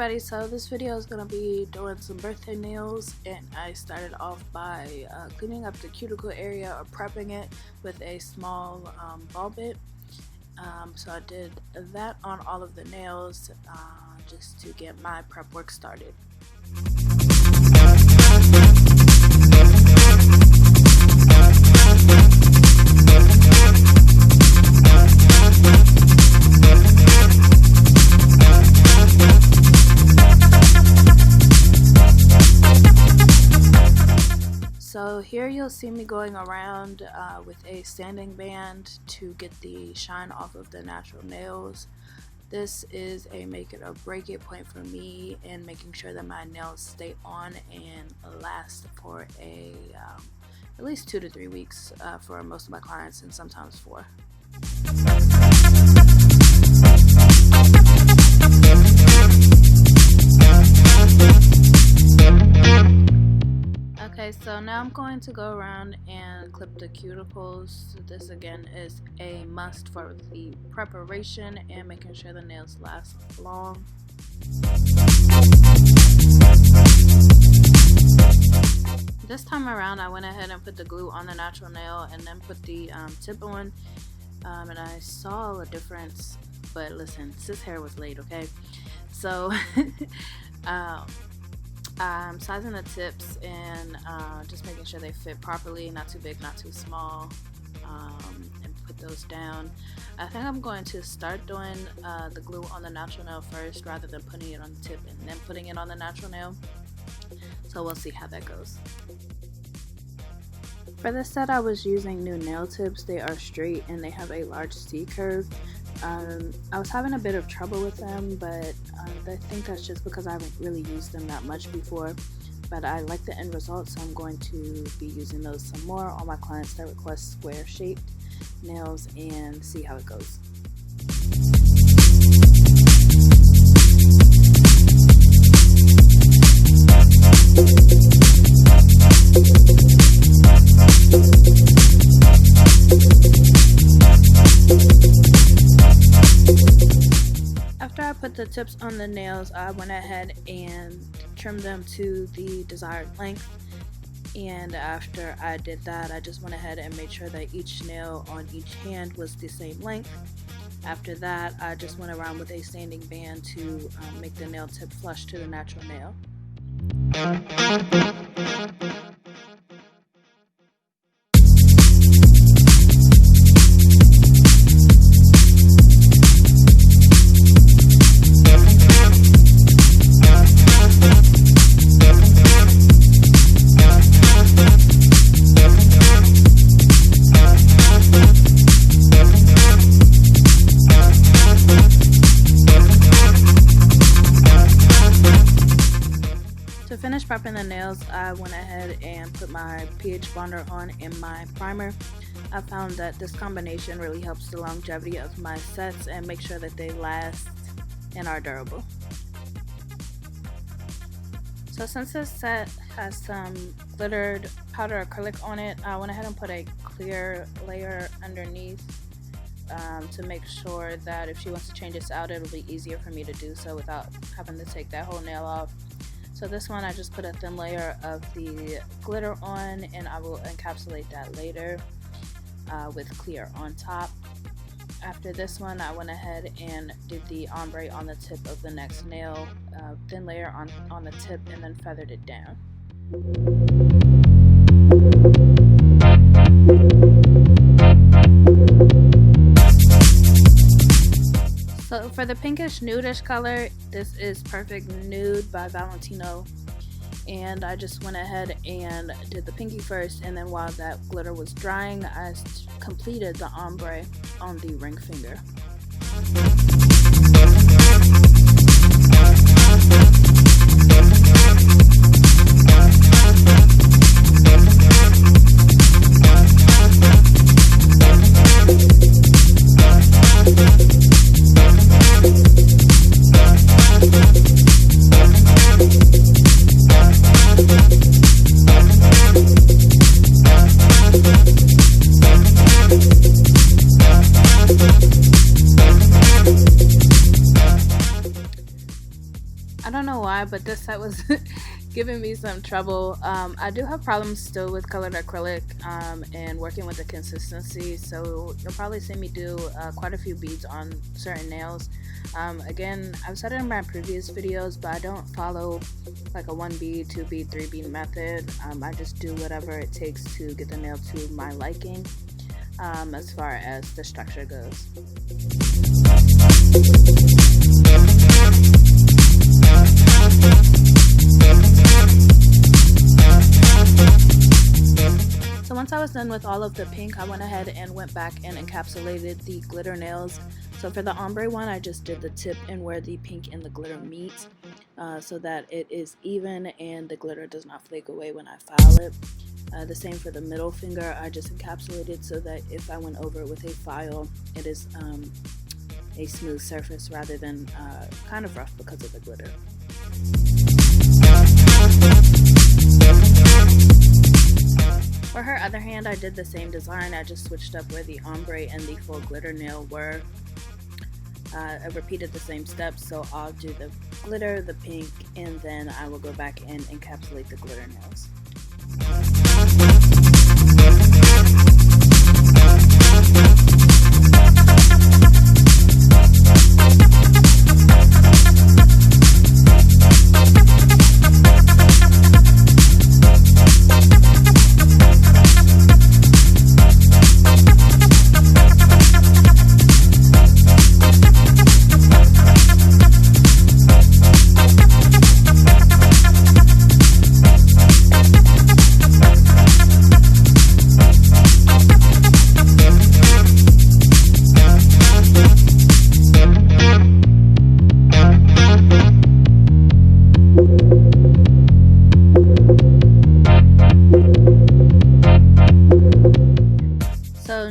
everybody, so this video is going to be doing some birthday nails, and I started off by cleaning up the cuticle area or prepping it with a small ball bit. So I did that on all of the nails just to get my prep work started. So here you'll see me going around with a sanding band to get the shine off of the natural nails. This is a make it or break it point for me in making sure that my nails stay on and last for at least 2 to 3 weeks for most of my clients, and sometimes 4. Okay, so now I'm going to go around and clip the cuticles. This again is a must for the preparation and making sure the nails last long. This time around I went ahead and put the glue on the natural nail and then put the tip on, and I saw a difference, but listen, sis hair was late, okay? So I'm sizing the tips and just making sure they fit properly, not too big, not too small, and put those down. I think I'm going to start doing the glue on the natural nail first rather than putting it on the tip and then putting it on the natural nail. So we'll see how that goes. For this set I was using new nail tips. They are straight and they have a large C curve. I was having a bit of trouble with them, but I think that's just because I haven't really used them that much before. But I like the end result, so I'm going to be using those some more on my clients that request square shaped nails and see how it goes. After I put the tips on the nails, I went ahead and trimmed them to the desired length. And after I did that, I just went ahead and made sure that each nail on each hand was the same length. After that, I just went around with a sanding band to make the nail tip flush to the natural nail. To finish prepping the nails, I went ahead and put my pH bonder on in my primer. I found that this combination really helps the longevity of my sets and make sure that they last and are durable. So since this set has some glittered powder acrylic on it, I went ahead and put a clear layer underneath to make sure that if she wants to change this out, it'll be easier for me to do so without having to take that whole nail off. So this one I just put a thin layer of the glitter on, and I will encapsulate that later with clear on top. After this one I went ahead and did the ombre on the tip of the next nail, thin layer on the tip, and then feathered it down. So for the pinkish nudish color, this is Perfect Nude by Valentino, and I just went ahead and did the pinky first, and then while that glitter was drying, I completed the ombre on the ring finger. why, but this set was giving me some trouble. I do have problems still with colored acrylic and working with the consistency, so you'll probably see me do quite a few beads on certain nails. Again, I've said it in my previous videos, but I don't follow like a 1 bead, 2 bead, 3 bead method. I just do whatever it takes to get the nail to my liking as far as the structure goes. So once I was done with all of the pink, I went ahead and went back and encapsulated the glitter nails. So for the ombre one, I just did the tip and where the pink and the glitter meet so that it is even and the glitter does not flake away when I file it. The same for the middle finger, I just encapsulated so that if I went over it with a file, it is a smooth surface rather than kind of rough because of the glitter. For her other hand, I did the same design. I just switched up where the ombre and the full glitter nail were. I repeated the same steps, so I'll do the glitter, the pink, and then I will go back and encapsulate the glitter nails.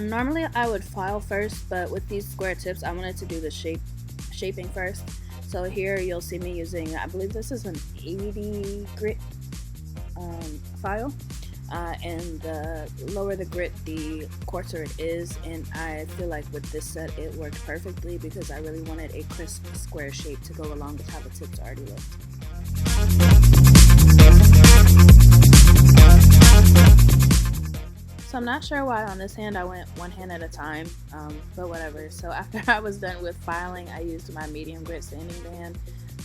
Normally I would file first, but with these square tips I wanted to do the shaping first. So here you'll see me using, I believe this is an 80 grit file, and the lower the grit the coarser it is, and I feel like with this set it worked perfectly because I really wanted a crisp square shape to go along with how the tips already looked. So I'm not sure why on this hand I went one hand at a time, but whatever. So after I was done with filing, I used my medium grit sanding band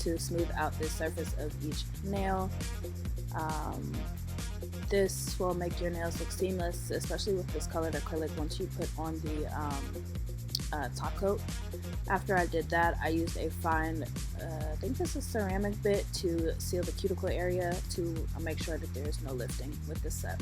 to smooth out the surface of each nail. This will make your nails look seamless, especially with this colored acrylic once you put on the top coat. After I did that, I used a fine, I think this is ceramic bit to seal the cuticle area to make sure that there is no lifting with this set.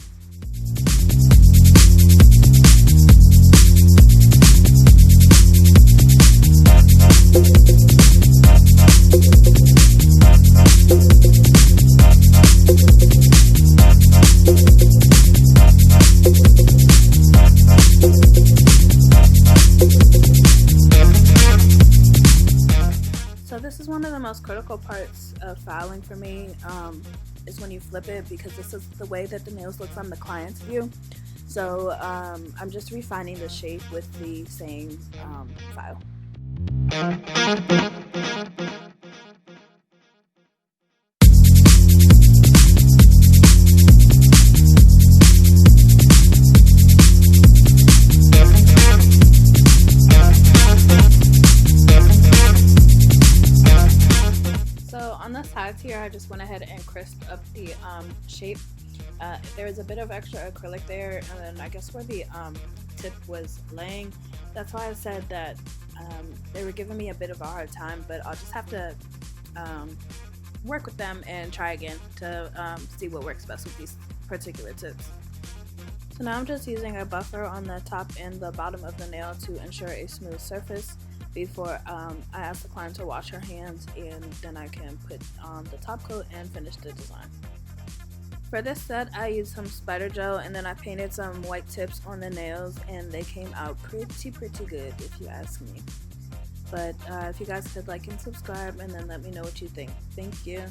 So this is one of the most critical parts of filing for me, is when you flip it, because this is the way that the nails look from the client's view. So I'm just refining the shape with the same file. On the sides here, I just went ahead and crisped up the shape. There was a bit of extra acrylic there, and then I guess where the tip was laying, that's why I said that they were giving me a bit of a hard time, but I'll just have to work with them and try again to see what works best with these particular tips. So now I'm just using a buffer on the top and the bottom of the nail to ensure a smooth surface before I ask the client to wash her hands, and then I can put on the top coat and finish the design. For this set, I used some spider gel and then I painted some white tips on the nails, and they came out pretty good if you ask me. But if you guys could like and subscribe and then let me know what you think. Thank you.